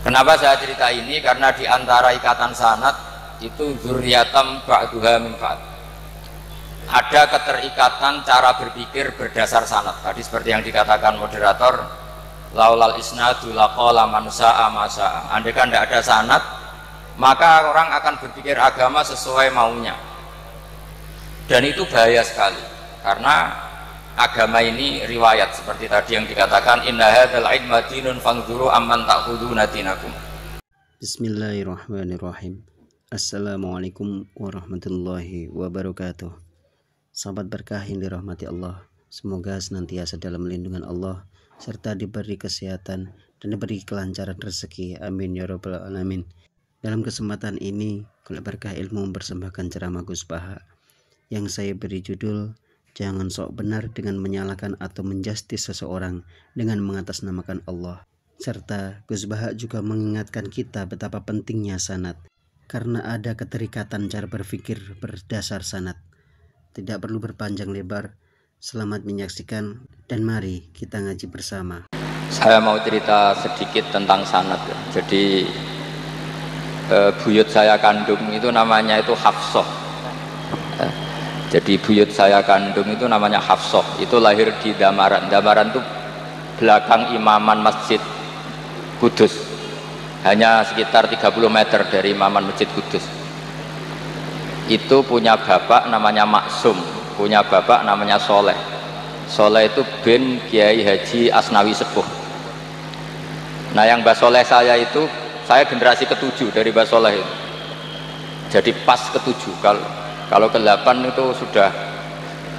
Kenapa saya cerita ini? Karena di antara ikatan sanad itu dzurriyatam ba'duha min ba'd. Ada keterikatan cara berpikir berdasar sanad. Tadi seperti yang dikatakan moderator, laulal isnadu laqala man sa'a ma sa'a. Andai kan tidak ada sanad, maka orang akan berpikir agama sesuai maunya. Dan itu bahaya sekali, karena agama ini riwayat seperti tadi yang dikatakan inna hadzal ilma dinun fanzuru amman ta'khuduna dinakum. Bismillahirrahmanirrahim. Assalamualaikum warahmatullahi wabarakatuh. Sahabat berkah yang dirahmati Allah, semoga senantiasa dalam lindungan Allah serta diberi kesehatan dan diberi kelancaran rezeki, amin ya rabbal alamin. Dalam kesempatan ini Kulit Berkah Ilmu mempersembahkan ceramah Gus Baha yang saya beri judul Jangan sok benar dengan menyalahkan atau menjustis seseorang dengan mengatasnamakan Allah. Serta Gus Baha juga mengingatkan kita betapa pentingnya sanad, karena ada keterikatan cara berpikir berdasar sanad. Tidak perlu berpanjang lebar, selamat menyaksikan dan mari kita ngaji bersama. Saya mau cerita sedikit tentang sanad. Jadi buyut saya kandung itu namanya itu Hafsah. Jadi buyut saya kandung itu namanya Hafsah, itu lahir di Damaran. Damaran itu belakang imaman Masjid Kudus, hanya sekitar 30 meter dari imaman Masjid Kudus. Itu punya bapak namanya Maksum, punya bapak namanya Soleh. Soleh itu bin Kiai Haji Asnawi Sepuh. Nah yang Mbah Soleh saya itu, saya generasi ke-7 dari Mbah Soleh itu. Jadi pas ke-7, kalau ke-8 itu sudah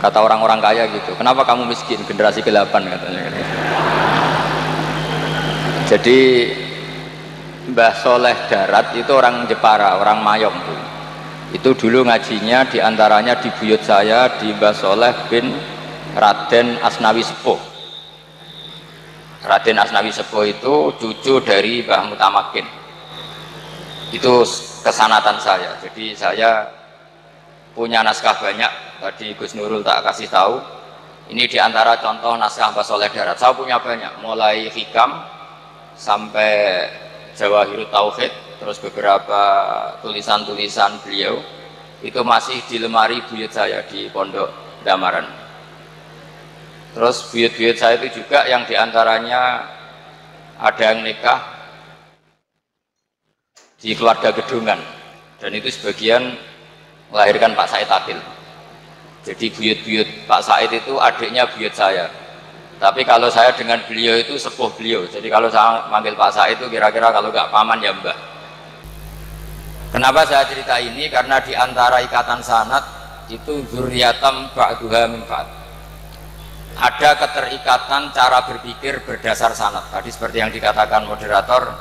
kata orang-orang kaya gitu. Kenapa kamu miskin? Generasi ke-8 katanya. Jadi Mbah Soleh Darat itu orang Jepara, orang Mayong. Itu dulu ngajinya diantaranya di buyut saya di Mbah Soleh bin Raden Asnawi Sepuh. Raden Asnawi Sepuh itu cucu dari Mbah Mutamakin. Itu kesanatan saya. Jadi saya punya naskah banyak, tadi Gus Nurul tak kasih tahu. Ini diantara contoh naskah Mbah Soleh Darat. Saya punya banyak, mulai Hikam sampai Jawahirut Tauhid, terus beberapa tulisan-tulisan beliau itu masih di lemari buyut saya di Pondok Damaran. Terus buyut-buyut saya itu juga yang diantaranya ada yang nikah di keluarga Gedungan, dan itu sebagian melahirkan Pak Said Akil. Jadi buyut-buyut Pak Said itu adiknya buyut saya. Tapi kalau saya dengan beliau itu sepuh beliau. Jadi kalau saya manggil Pak Said itu kira-kira kalau nggak paman ya mbah. Kenapa saya cerita ini? Karena di antara ikatan sanad itu dzurriyatam ba'duha min ba'd. Ada keterikatan cara berpikir berdasar sanad. Tadi seperti yang dikatakan moderator,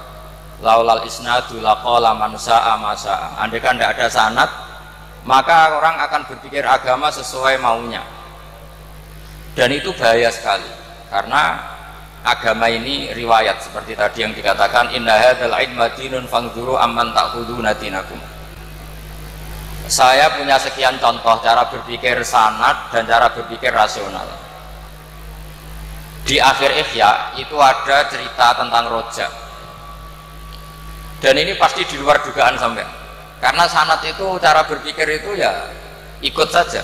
laulal isnadu laqala man sa'a ma sa'a. Andai kan tidak ada sanad, maka orang akan berpikir agama sesuai maunya. Dan itu bahaya sekali, karena agama ini riwayat seperti tadi yang dikatakan inna hadzal ilma dinun fanzuru amman ta'khuduna dinakum. Saya punya sekian contoh cara berpikir sanad dan cara berpikir rasional. Di akhir Ihya itu ada cerita tentang rojak, dan ini pasti di luar dugaan sampai. Karena sanad itu cara berpikir itu ya ikut saja.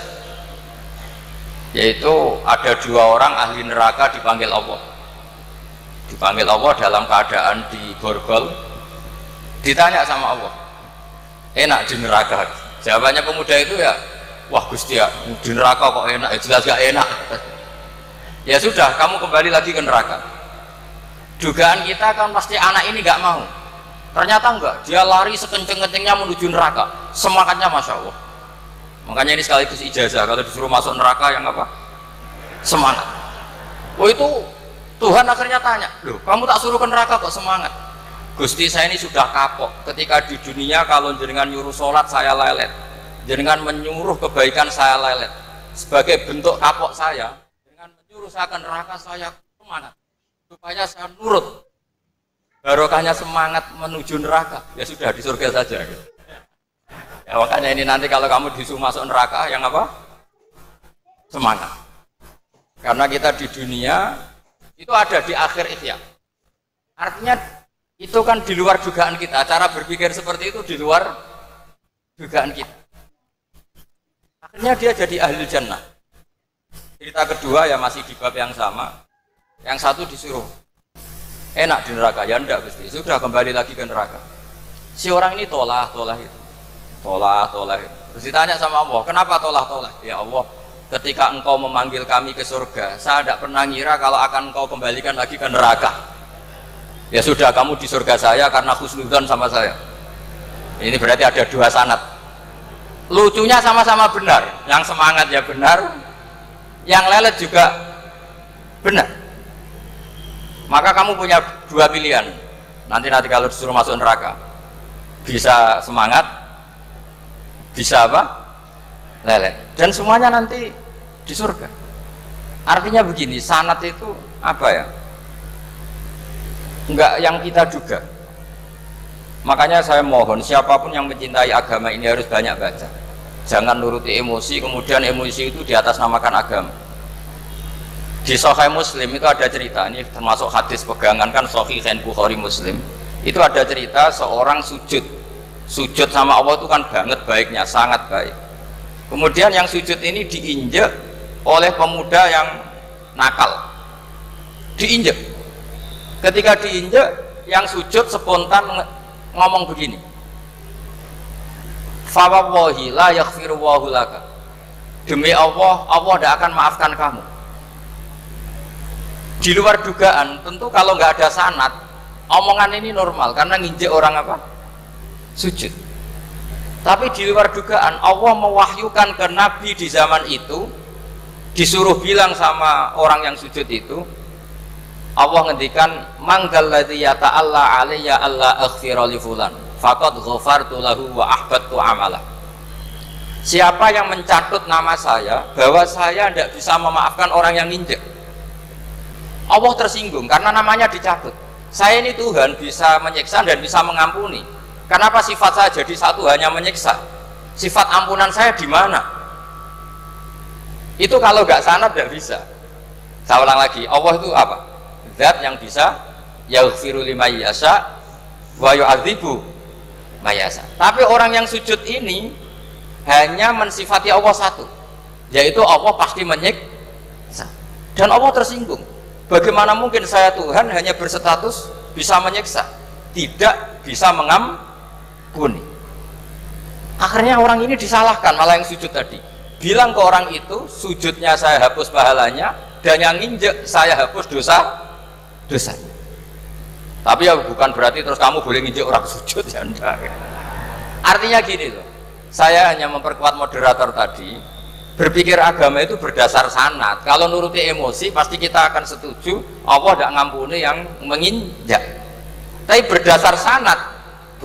Yaitu ada 2 orang ahli neraka dipanggil Allah. Dipanggil Allah dalam keadaan di borgol. Ditanya sama Allah, enak di neraka? Jawabannya pemuda itu ya, wah Gusti ya, di neraka kok enak? Ya jelas gak enak. Ya sudah, kamu kembali lagi ke neraka. Dugaan kita kan pasti anak ini gak mau. Ternyata enggak, dia lari sekenceng-kencengnya menuju neraka. Semangatnya Masya Allah. Makanya ini sekaligus ijazah, kalau disuruh masuk neraka yang apa? Semangat. Oh itu Tuhan akhirnya tanya, loh kamu tak suruh ke neraka kok semangat? Gusti saya ini sudah kapok. Ketika di dunia kalau jenengan nyuruh sholat saya lelet, jenengan menyuruh kebaikan saya lelet. Sebagai bentuk kapok saya, dengan menyuruh saya ke neraka saya semangat supaya saya nurut. Barokahnya semangat menuju neraka, ya sudah di surga saja. Ya, makanya ini nanti kalau kamu disuruh masuk neraka, yang apa? Semangat. Karena kita di dunia itu ada di akhir Ihya. Artinya Itu kan di luar dugaan kita. Cara berpikir seperti itu di luar dugaan kita. Akhirnya dia jadi ahli jannah. Cerita kedua ya masih di bab yang sama. Yang satu disuruh enak di neraka, ya enggak Gusti. Sudah kembali lagi ke neraka. Si orang ini tolak itu. Tolak. Terus ditanya sama Allah, kenapa tolak? Ya Allah, ketika engkau memanggil kami ke surga, saya tidak pernah ngira kalau akan engkau kembalikan lagi ke neraka. Ya sudah, kamu di surga saya karena husnudzon sama saya. Ini berarti ada dua sanad. Lucunya sama-sama benar. Yang semangat ya benar, yang lelet juga benar. Maka kamu punya dua pilihan. Nanti kalau disuruh masuk neraka, bisa semangat, bisa apa? Lelet. Dan semuanya nanti di surga. Artinya begini, sanad itu apa ya? Enggak yang kita duga. Makanya saya mohon siapapun yang mencintai agama ini harus banyak baca. Jangan nuruti emosi, kemudian emosi itu di atas namakan agama. Di Sahih Muslim itu ada cerita, ini termasuk hadis pegangan kan Sahih Bukhari Muslim. Itu ada cerita seorang sujud sama Allah itu kan banget baiknya, sangat baik. Kemudian yang sujud ini diinjek oleh pemuda yang nakal, diinjek. Ketika diinjek, yang sujud spontan ngomong begini, fa wallahi la yaghfiru Allahu laka, demi Allah, Allah tidak akan maafkan kamu. Di luar dugaan, tentu kalau nggak ada sanad, omongan ini normal karena nginjek orang apa? Sujud. Tapi di luar dugaan, Allah mewahyukan ke Nabi di zaman itu, disuruh bilang sama orang yang sujud itu, Allah ngendikan, manggalladzi yata'alla alayya alla aghfira li fulan faqad ghafartu lahu wa ahbattu amalah. Siapa yang mencatut nama saya bahwa saya tidak bisa memaafkan orang yang nginjek, Allah tersinggung karena namanya dicatut. Saya ini Tuhan bisa menyiksa dan bisa mengampuni. Kenapa sifat saya jadi satu hanya menyiksa? Sifat ampunan saya di mana? Itu kalau nggak sanad tidak bisa. Saya ulang lagi, Allah itu apa? Zat yang bisa yaghfiru liman yasha wa yu'adzibu man yasha. Tapi orang yang sujud ini hanya mensifati Allah satu, yaitu Allah pasti menyiksa. Dan Allah tersinggung. Bagaimana mungkin saya Tuhan hanya berstatus bisa menyiksa, tidak bisa mengampuni? Akhirnya orang ini disalahkan, malah yang sujud tadi bilang ke orang itu, sujudnya saya hapus pahalanya, dan yang nginjek saya hapus dosanya. Tapi ya bukan berarti terus kamu boleh nginjek orang sujud, ya enggak. Artinya gini loh, saya hanya memperkuat moderator tadi. Berpikir agama itu berdasar sanad. Kalau nuruti emosi pasti kita akan setuju Allah tidak ngampuni yang menginjak. Tapi berdasar sanad,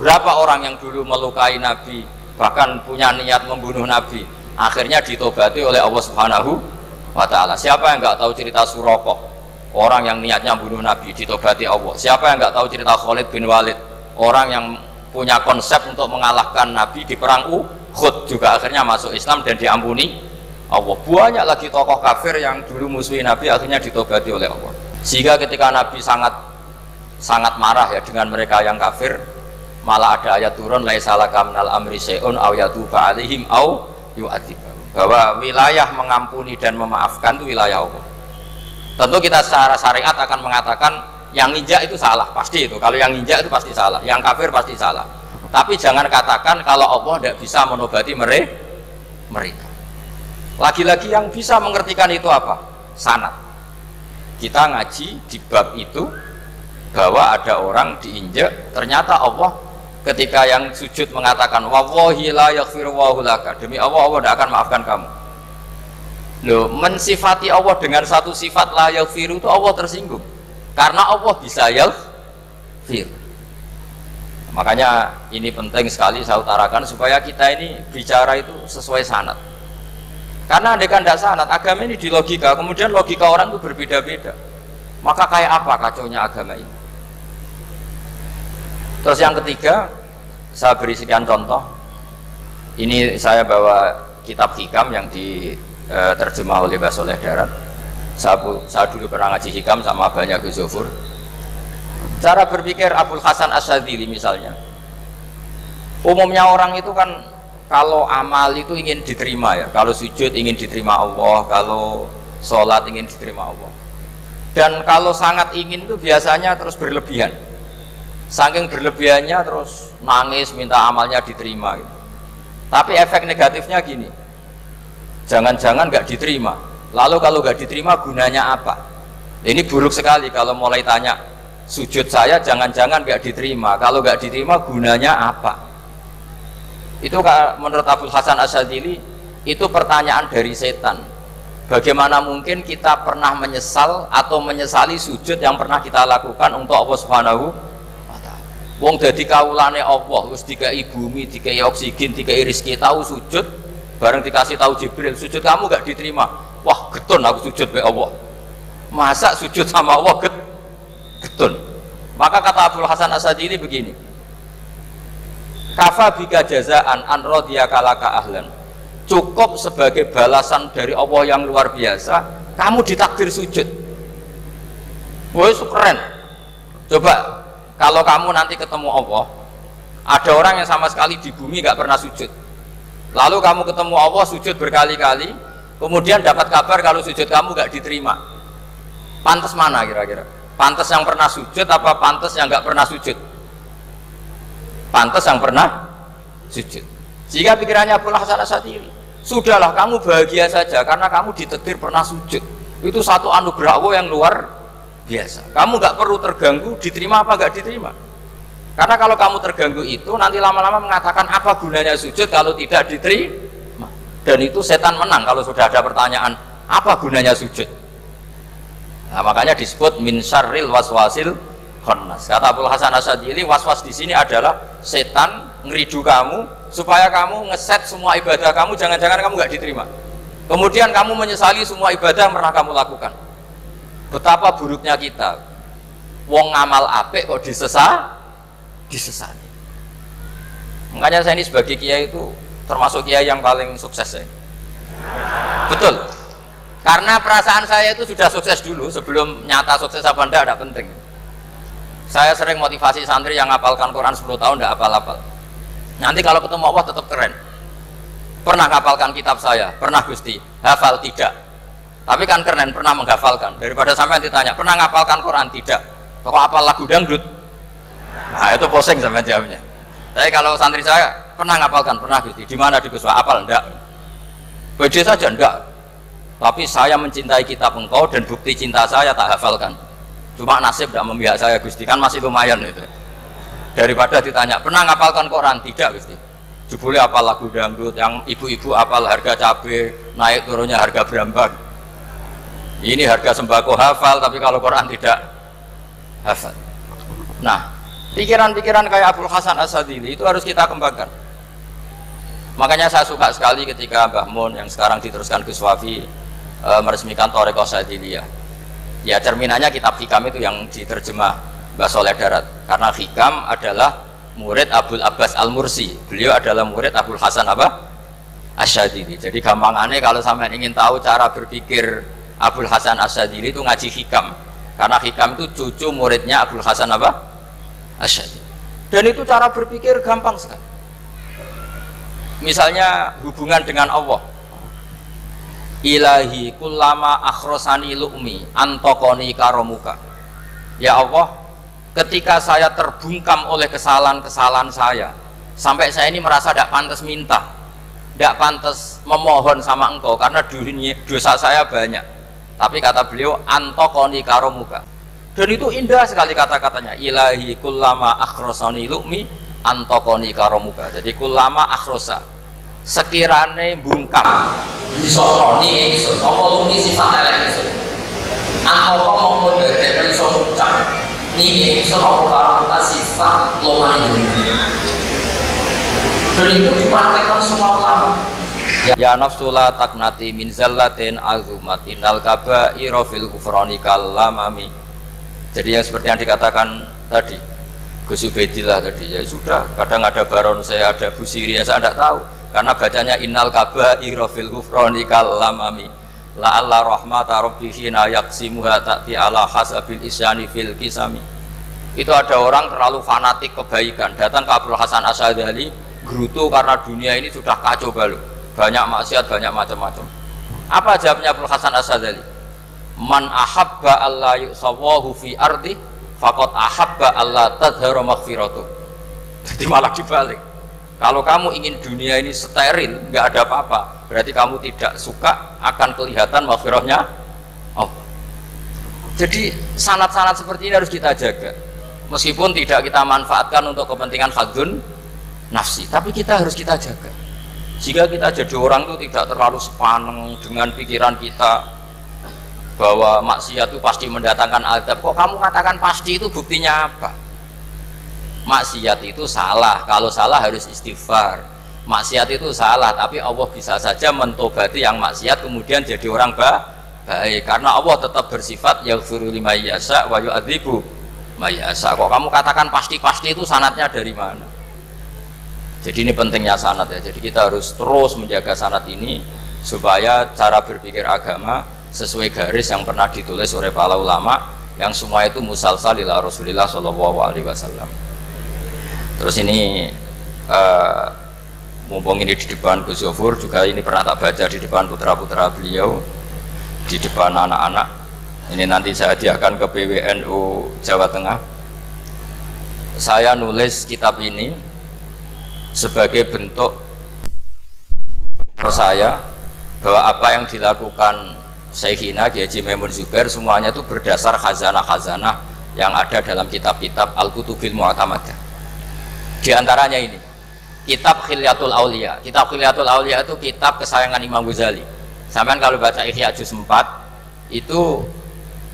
berapa orang yang dulu melukai Nabi, bahkan punya niat membunuh Nabi, akhirnya ditobati oleh Allah Subhanahu wa Ta'ala. Siapa yang nggak tahu cerita Suraqah, orang yang niatnya membunuh Nabi, ditobati Allah. Siapa yang nggak tahu cerita Khalid bin Walid, orang yang punya konsep untuk mengalahkan Nabi di perang Uhud, juga akhirnya masuk Islam dan diampuni Allah. Banyak lagi tokoh kafir yang dulu musuhi Nabi akhirnya ditobati oleh Allah. Sehingga ketika Nabi sangat marah ya dengan mereka yang kafir, malah ada ayat turun laisa laka minal amri syai'un aw yatuba alaihim aw yu'adzibahum, bahwa wilayah mengampuni dan memaafkan itu wilayah Allah. Tentu kita secara syariat akan mengatakan yang nginjak itu salah, pasti itu. Kalau yang nginjak itu pasti salah, yang kafir pasti salah. Tapi jangan katakan kalau Allah tidak bisa menobati mereka. Lagi-lagi yang bisa mengertikan itu apa? Sanad. Kita ngaji di bab itu bahwa ada orang diinjak, ternyata Allah ketika yang sujud mengatakan wallahi la yaghfiru Allahu laka, demi Allah, Allah tidak akan maafkan kamu. Loh, mensifati Allah dengan satu sifat la yaghfiru itu Allah tersinggung. Karena Allah bisa yaghfir. Makanya ini penting sekali saya utarakan supaya kita ini bicara itu sesuai sanad. Karena andaikan tidak sanad, agama ini di logika, kemudian logika orang itu berbeda-beda. Maka kayak apa kacaunya agama ini? Terus yang ketiga, saya beri sekian contoh. Ini saya bawa kitab hikam yang diterjemah oleh Mbah Soleh Darat. Saya dulu pernah ngaji hikam sama banyak Gus Zofur. Cara berpikir Abul Hasan Asyadzili misalnya, umumnya orang itu kan kalau amal itu ingin diterima ya, kalau sujud ingin diterima Allah, kalau sholat ingin diterima Allah, dan kalau sangat ingin itu biasanya terus berlebihan, saking berlebihannya terus nangis minta amalnya diterima gitu. Tapi efek negatifnya gini, jangan-jangan nggak diterima, lalu kalau nggak diterima gunanya apa? Ini buruk sekali kalau mulai tanya sujud saya jangan-jangan nggak diterima, kalau nggak diterima gunanya apa? Itu menurut Abul Hasan Asyadzili itu pertanyaan dari setan. Bagaimana mungkin kita pernah menyesal atau menyesali sujud yang pernah kita lakukan untuk Allah Subhanahu wa ta'ala. Wong dadi kawulane Allah, wis dikai bumi, dikai oksigen, dikai rezeki, tahu sujud, bareng dikasih tahu Jibril, sujud kamu nggak diterima. Wah, getun aku sujud be Allah. Masa sujud sama Allah getun. Maka kata Abul Hasan Asyadzili begini, kafa bika jazaan an radiyaka laka ahlan, cukup sebagai balasan dari Allah yang luar biasa kamu ditakdir sujud. Woi, keren. Coba kalau kamu nanti ketemu Allah, ada orang yang sama sekali di bumi gak pernah sujud, lalu kamu ketemu Allah sujud berkali-kali, kemudian dapat kabar kalau sujud kamu gak diterima, pantas mana kira-kira? Pantas yang pernah sujud apa pantas yang gak pernah sujud? Pantas yang pernah sujud. Jika pikirannya Abul Hasan Asyadzili, sudahlah kamu bahagia saja karena kamu ditakdir pernah sujud, itu satu anugerah Allah yang luar biasa. Kamu nggak perlu terganggu diterima apa nggak diterima, karena kalau kamu terganggu itu nanti lama-lama mengatakan apa gunanya sujud kalau tidak diterima, dan itu setan menang kalau sudah ada pertanyaan apa gunanya sujud. Nah, makanya disebut min syarril waswasil khannas. Kata Abul Hasan Asyadzili, waswas di sini adalah setan ngeridu kamu supaya kamu ngeset semua ibadah kamu, jangan-jangan kamu nggak diterima, kemudian kamu menyesali semua ibadah yang pernah kamu lakukan. Betapa buruknya kita, wong ngamal apik kok disesali. Makanya saya ini sebagai kiai itu termasuk kiai yang paling sukses saya. Betul, karena perasaan saya itu sudah sukses dulu sebelum nyata sukses apa enggak ada penting. Saya sering motivasi santri yang ngapalkan Quran 10 tahun tidak hafal-hafal. Nanti kalau ketemu Allah tetap keren. Pernah ngapalkan kitab saya? Pernah Gusti. Hafal? Tidak. Tapi kan keren, pernah menghafalkan. Daripada sampai ditanya, pernah ngapalkan Quran? Tidak. Kok hafal lagu dangdut? Nah itu posing sampai jawabnya. Tapi kalau santri saya, pernah ngapalkan? Pernah Gusti. Di mana di Guswa? Hafal? Enggak. Beda saja? Enggak. Tapi saya mencintai kitab engkau dan bukti cinta saya tak hafalkan. Cuma nasib tidak memihak saya Gusti, kan masih lumayan itu. Daripada ditanya pernah ngapalkan Quran? Tidak Gusti. Jebule apal lagu dangdut, yang ibu-ibu apal harga cabai naik turunnya harga berambang. Ini harga sembako hafal, tapi kalau Quran tidak hafal. Nah, pikiran-pikiran kayak Abul Hasan Asyadzili itu harus kita kembangkan. Makanya saya suka sekali ketika Mbah Mun yang sekarang diteruskan Gus Wafi meresmikan Thariqah Syadziliyah. Ya cerminannya kitab Hikam itu yang diterjemah Mbah Soleh Darat, karena Hikam adalah murid Abul Abbas Al-Mursi, beliau adalah murid Abul Hasan Asyadzili. Jadi gampangannya kalau sampai ingin tahu cara berpikir Abul Hasan Asyadzili itu ngaji Hikam, karena Hikam itu cucu muridnya Abul Hasan Asyadzili, dan itu cara berpikir gampang sekali. Misalnya hubungan dengan Allah, ilahi kullama akhrosani lu'mi antokoni karomuka. Ya Allah, ketika saya terbungkam oleh kesalahan-kesalahan saya, sampai saya ini merasa tidak pantas minta, tidak pantas memohon sama engkau karena dosa saya banyak. Tapi kata beliau, antokoni karomuka. Dan itu indah sekali kata-katanya, ilahi kullama akhrosani lu'mi antokoni karomuka. Jadi kullama akhrosa, sekirane bungkam disosoni ingsun apa lumi sifat elek ingsun apa mongko dadi iso ngucap niki ingsun apa karo sifat lomane dunia. Dan itu dipraktekkan semua ulama. Ya nafsu la taknati min zallatin azumatin al kaba'ira fil kufrani kalamami. Jadi yang seperti yang dikatakan tadi Gus Ubaidillah tadi, ya sudah, kadang ada Baron saya, ada Busiri, saya tidak tahu karena bacanya innal kaba'ira fil kufrani kalamami la alla rahmata rabbi hina yaqsimuha ta'ti ala hasabil isyani fil kisami. Itu ada orang terlalu fanatik kebaikan, datang ke Abdul Hasan Asy'adzali, gerutu karena dunia ini sudah kacau balau, banyak maksiat, banyak macam-macam. Apa jawabnya Abdul Hasan Asy'adzali? Man ahabba alla yusawahu fi ardi faqad ahabba alla tadhharu maghfiratuh. Jadi malah dibalik. Kalau kamu ingin dunia ini steril, nggak ada apa-apa, berarti kamu tidak suka akan kelihatan maghfirahnya Allah. Jadi sanad-sanad seperti ini harus kita jaga. Meskipun tidak kita manfaatkan untuk kepentingan hadzun nafsi, tapi kita harus kita jaga. Jika kita jadi orang itu tidak terlalu sepaneng dengan pikiran kita bahwa maksiat itu pasti mendatangkan azab. Kok kamu katakan pasti, itu buktinya apa? Maksiat itu salah, kalau salah harus istighfar. Maksiat itu salah, tapi Allah bisa saja mentobati yang maksiat kemudian jadi orang baik, karena Allah tetap bersifat yaghfiru liman yasha wa yu'adzibu mayasa. Kok kamu katakan pasti-pasti, itu sanadnya dari mana? Jadi ini pentingnya sanad ya. Jadi kita harus terus menjaga sanad ini supaya cara berpikir agama sesuai garis yang pernah ditulis oleh para ulama, yang semua itu musalsal ila Rasulillah Shallallahu Alaihi Wasallam. Terus ini mumpung ini di depan Gus Zofur juga, ini pernah tak baca di depan putra-putra beliau, di depan anak-anak. Ini nanti saya hadiahkan ke PWNU Jawa Tengah. Saya nulis kitab ini sebagai bentuk saya bahwa apa yang dilakukan Syekhina Kiai Haji Maimun Zubair semuanya itu berdasar khazanah-khazanah yang ada dalam kitab-kitab Al-Kutubil Mu'tamadah. Di antaranya ini kitab Khilyatul Auliya. Kitab Khilyatul Auliya itu kitab kesayangan Imam Ghazali. Sampai kalau baca Ihya Juz 4 itu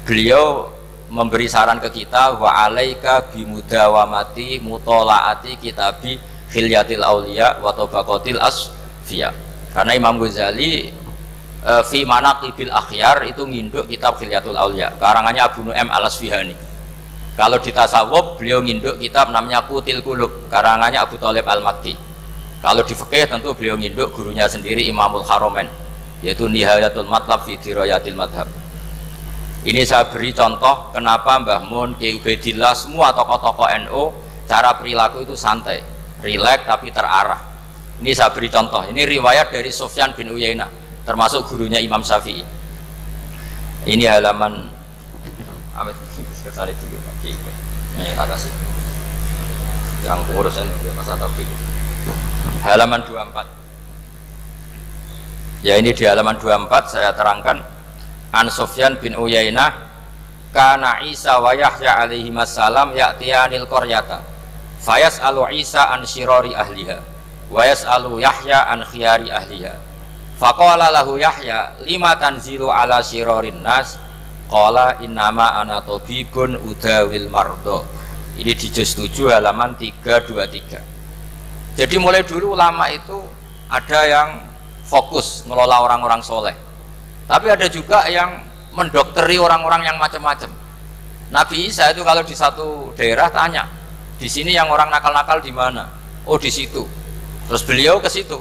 beliau memberi saran ke kita, wa alaika bimudawamati mutolaati kitabi Khilyatil Auliya wa tabaqatil asfiya. Karena Imam Ghazali fi manaqibil akhyar itu nginduk kitab Khilyatul Auliya karangannya Abu Nu'aim Al-Asfihani. Kalau di tasawuf beliau nginduk kitab namanya Qutil Qulub karangannya Abu Thalib Al-Makki. Kalau di fikih tentu beliau nginduk gurunya sendiri Imamul Haromen, yaitu Nihayatul Matlab fi Dirayatil Madhab. Ini saya beri contoh kenapa Mbah Mun, Ki Ubaidillah, semua tokoh-tokoh NU cara perilaku itu santai, rileks tapi terarah. Ini saya beri contoh. Ini riwayat dari Sufyan bin Uyainah, termasuk gurunya Imam Syafi'i. Ini halaman yang pengurusan masa taufik, halaman 24. Ya, ini di halaman 24 saya terangkan. An Sufyan bin Uyainah, kana Isa wa Yahya alaihi wassalam ya'tiyanil qaryata fayas'alu Isa an syirari ahliha wa yas'alu Yahya an khiyari ahliha. Faqala lahu Yahya, lima tanzilu ala syirarin nas? Qala innama ana tabibun udawil mardo. Ini di juz 7 halaman 323. Jadi mulai dulu ulama itu ada yang fokus ngelola orang-orang soleh, tapi ada juga yang mendokteri orang-orang yang macam-macam. Nabi Isa itu kalau di satu daerah tanya, di sini yang orang nakal-nakal di mana? Oh, di situ. Terus beliau ke situ.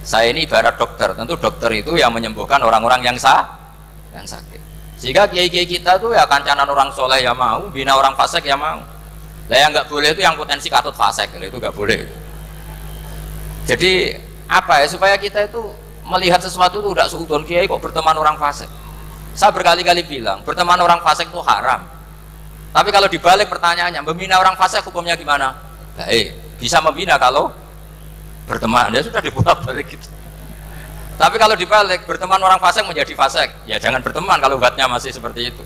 Saya ini ibarat dokter. Tentu dokter itu yang menyembuhkan orang-orang yang sakit. Sehingga kiai-kiai kita tuh ya kancanan orang soleh ya mau, bina orang fasik ya mau. Lah yang nggak boleh itu yang potensi katut fasik, itu nggak boleh. Jadi apa ya, supaya kita itu melihat sesuatu itu tidak seudon, kiai kok berteman orang fasik. Saya berkali-kali bilang berteman orang fasik itu haram. Tapi kalau dibalik pertanyaannya, membina orang fasik hukumnya gimana? Baik, bisa membina kalau berteman, ya sudah dibolak-balik gitu. Tapi kalau dibalik berteman orang fasik menjadi fasik, ya jangan berteman kalau obatnya masih seperti itu.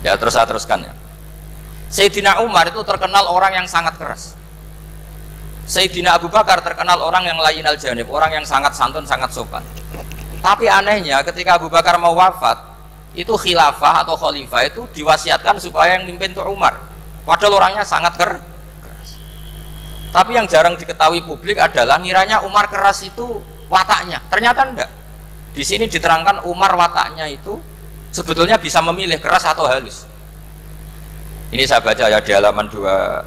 Ya terus saya teruskan ya. Sayyidina Umar itu terkenal orang yang sangat keras. Sayyidina Abu Bakar terkenal orang yang layyinal janib, orang yang sangat santun, sangat sopan. Tapi anehnya ketika Abu Bakar mau wafat, itu khilafah atau khalifah itu diwasiatkan supaya yang mimpin itu Umar. Padahal orangnya sangat keras. Tapi yang jarang diketahui publik adalah ngiranya Umar keras itu wataknya. Ternyata enggak. Di sini diterangkan Umar wataknya itu sebetulnya bisa memilih keras atau halus. Ini saya baca ya di halaman 25.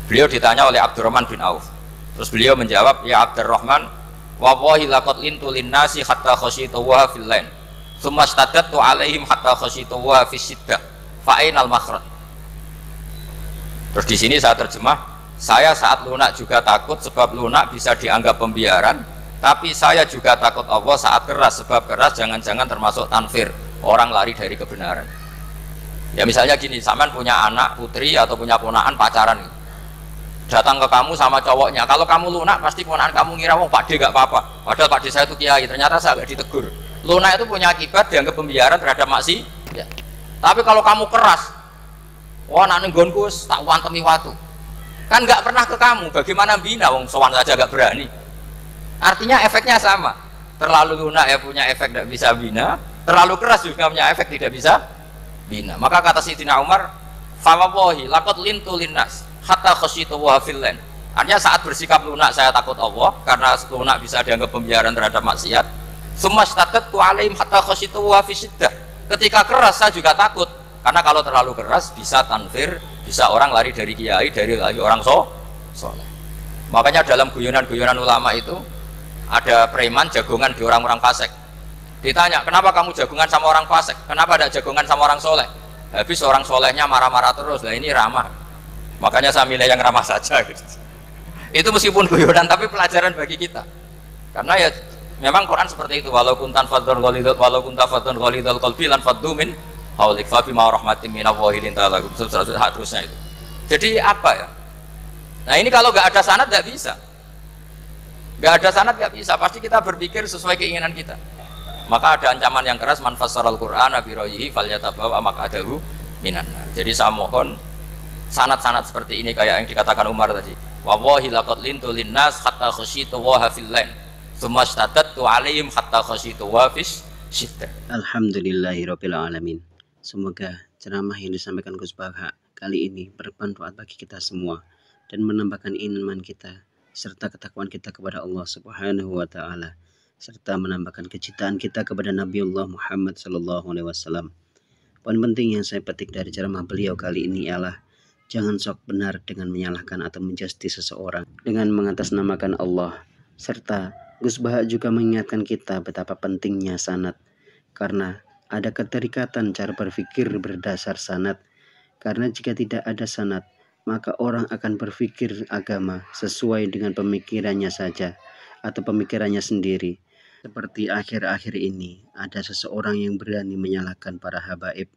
Beliau ditanya oleh Abdurrahman bin Auf. Terus beliau menjawab, ya Abdurrahman, wallahi laqad lintu linnasi hatta khasyitu wa fil lain. Tsumma staddattu alaihim hatta khasyitu wa fis siddah. Fa ainal makhraj. Terus di sini saya terjemah, saya saat lunak juga takut sebab lunak bisa dianggap pembiaran, tapi saya juga takut Allah saat keras, sebab keras jangan-jangan termasuk tanfir, orang lari dari kebenaran. Ya misalnya gini, sampean punya anak putri atau punya ponakan pacaran, datang ke kamu sama cowoknya, kalau kamu lunak pasti ponakan kamu ngira wong Pak D gak apa-apa, padahal Pak D saya itu kiai, ternyata saya gak ditegur. Lunak itu punya akibat dianggap pembiaran terhadap maksiat. Ya. Tapi kalau kamu keras, wah nak nenggonku tak wantemi watu, kan nggak pernah ke kamu, bagaimana bina wong sowan saja gak berani. Artinya efeknya sama, terlalu lunak ya punya efek tidak bisa bina, terlalu keras juga punya efek tidak bisa bina. Maka kata Sayyidina Umar, fawallahi laqad lintu linnas hatta khasyitu wa fillan. Artinya saat bersikap lunak saya takut Allah, karena lunak bisa dianggap pembiaran terhadap maksiat. Sumastaqatu alaihim hatta khasyitu wa fisiddah. Ketika keras saya juga takut, karena kalau terlalu keras bisa tanfir, bisa orang lari dari kiai, dari orang soleh. Makanya dalam guyonan-guyonan ulama itu ada preman jagongan di orang-orang fasik. Ditanya, kenapa kamu jagongan sama orang fasik? Kenapa tidak jagongan sama orang soleh? Habis orang solehnya marah-marah terus. Nah ini ramah, makanya saya milih yang ramah saja. Itu meskipun guyonan tapi pelajaran bagi kita. Karena ya memang Quran seperti itu, walau kuntan fadzon ghalidul qalbi lan faddu min haulik fa bima rahmatin minallahi linta lakum, seterusnya itu. Jadi apa ya? Nah ini kalau nggak ada sanad nggak bisa. Nggak ada sanad nggak bisa, pasti kita berpikir sesuai keinginan kita. Maka ada ancaman yang keras, man fassaral Qur'ana bi ra'yihi falyatabawa maq'adahu minan nar. Jadi saya mohon sanad-sanad seperti ini kayak yang dikatakan Umar tadi. Wallahi laqad lintu linnas hatta khasyitu wa fillan. Sumastadatu alaihim hatta khasyitu wa fis syiddah. Alhamdulillahirabbil alamin. Semoga ceramah yang disampaikan Gus Baha kali ini bermanfaat bagi kita semua dan menambahkan iman kita serta ketakwaan kita kepada Allah Subhanahu wa taala, serta menambahkan kecintaan kita kepada Nabiullah Muhammad sallallahu alaihi wasallam. Poin penting yang saya petik dari ceramah beliau kali ini ialah jangan sok benar dengan menyalahkan atau menjustis seseorang dengan mengatasnamakan Allah. Serta Gus Baha juga mengingatkan kita betapa pentingnya sanad, karena ada keterikatan cara berpikir berdasar sanad. Karena jika tidak ada sanad, maka orang akan berpikir agama sesuai dengan pemikirannya saja atau pemikirannya sendiri. Seperti akhir-akhir ini ada seseorang yang berani menyalahkan para habaib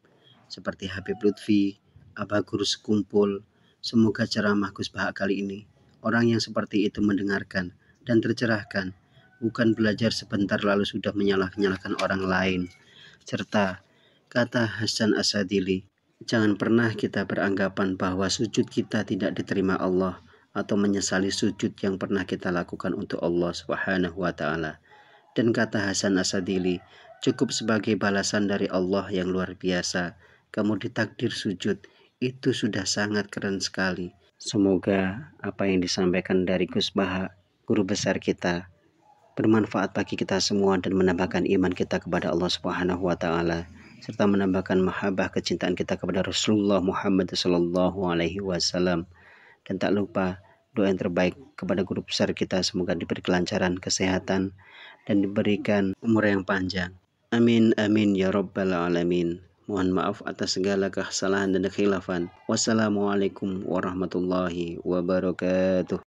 seperti Habib Lutfi, Abagur Sekumpul. Semoga ceramah Gus Baha kali ini orang yang seperti itu mendengarkan dan tercerahkan, bukan belajar sebentar lalu sudah menyalahkan orang lain. Serta kata Hasan Asadili, jangan pernah kita beranggapan bahwa sujud kita tidak diterima Allah atau menyesali sujud yang pernah kita lakukan untuk Allah Subhanahu wa taala. Dan kata Hasan Asadili, cukup sebagai balasan dari Allah yang luar biasa. Kamu ditakdir sujud, itu sudah sangat keren sekali. Semoga apa yang disampaikan dari Gus Baha, guru besar kita, bermanfaat bagi kita semua dan menambahkan iman kita kepada Allah Subhanahu wa taala, serta menambahkan mahabbah kecintaan kita kepada Rasulullah Muhammad sallallahu alaihi wasallam. Dan tak lupa doa yang terbaik kepada guru besar kita, semoga diberi kelancaran, kesehatan, dan diberikan umur yang panjang. Amin amin ya rabbal alamin. Mohon maaf atas segala kesalahan dan kekhilafan. Wassalamualaikum warahmatullahi wabarakatuh.